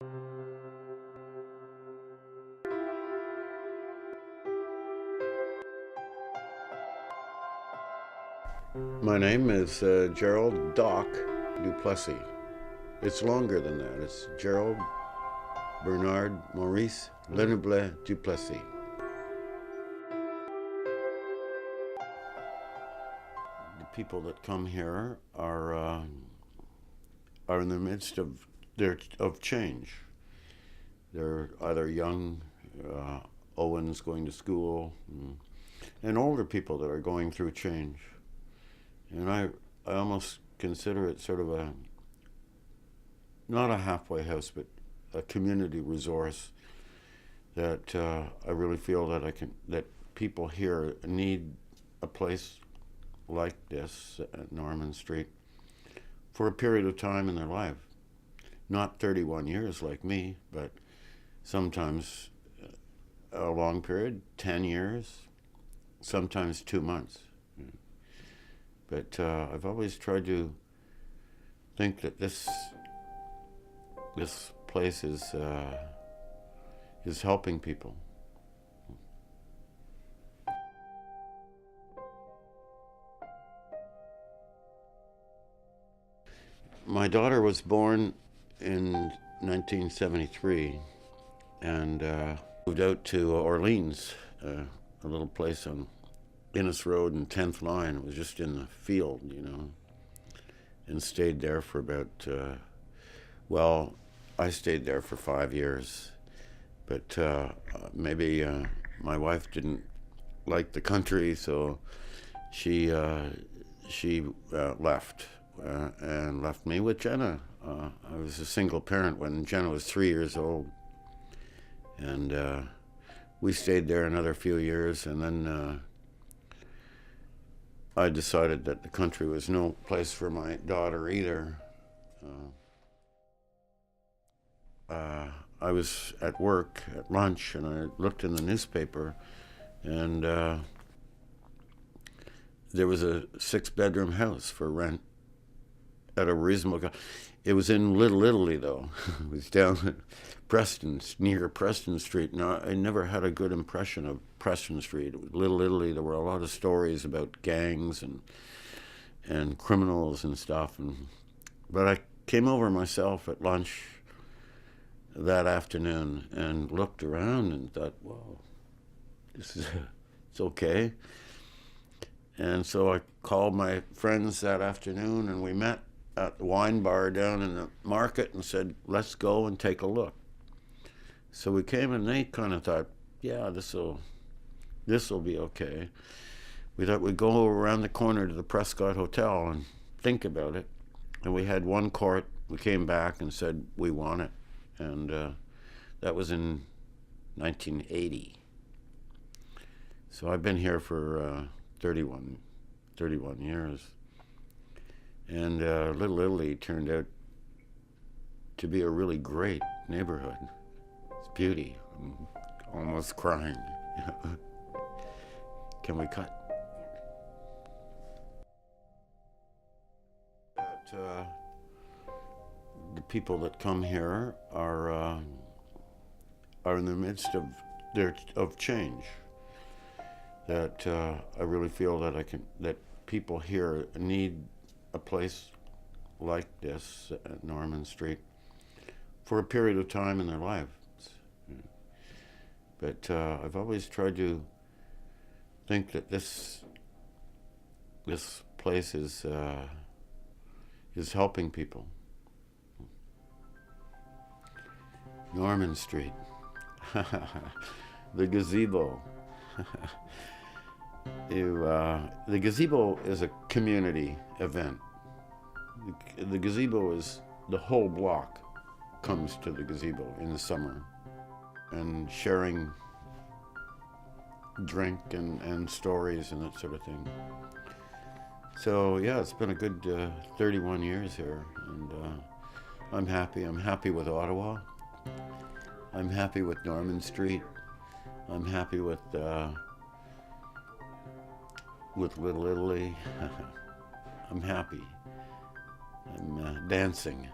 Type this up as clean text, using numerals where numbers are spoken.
My name is Gerald Doc Duplessis. It's longer than that. It's Gerald Bernard Maurice Lenable Duplessis. The people that come here are in the midst of change. They're either young Owens going to school and older people that are going through change. And I almost consider it sort of not a halfway house, but a community resource that I really feel that people here need a place like this at Norman Street for a period of time in their life. Not 31 years like me, but sometimes a long period, 10 years, sometimes 2 months. But I've always tried to think that this place is helping people. My daughter was born in 1973 and moved out to Orleans, a little place on Innes Road and 10th Line. It was just in the field, and stayed there for about, I stayed there for 5 years, but maybe my wife didn't like the country, so she left and left me with Jenna. I was a single parent when Jenna was 3 years old, and we stayed there another few years, and then I decided that the country was no place for my daughter either. I was at work at lunch and I looked in the newspaper, and there was a 6-bedroom house for rent at a reasonable cost. It was in Little Italy, though. It was down at Preston, near Preston Street. Now, I never had a good impression of Preston Street. It was Little Italy. There were a lot of stories about gangs and criminals and stuff. But I came over myself at lunch that afternoon and looked around and thought, "Whoa, it's okay." And so I called my friends that afternoon, and we met at the wine bar down in the market and said, "Let's go and take a look." So we came, and they kind of thought, "Yeah, this'll be okay." We thought we'd go around the corner to the Prescott Hotel and think about it. And we had one court. We came back and said, "We want it." And that was in 1980. So I've been here for 31 years. And Little Italy turned out to be a really great neighborhood. It's beauty. I'm almost crying. Can we cut? But, the people that come here are in the midst of change. That I really feel that people here need a place like this at Norman Street for a period of time in their lives. But I've always tried to think that this place is helping people. Norman Street, the gazebo. The gazebo is a community event. The gazebo is, the whole block comes to the gazebo in the summer and sharing drink and stories and that sort of thing. So yeah, it's been a good 31 years here, and I'm happy. I'm happy with Ottawa. I'm happy with Norman Street. I'm happy with Little Italy. I'm happy. I'm dancing.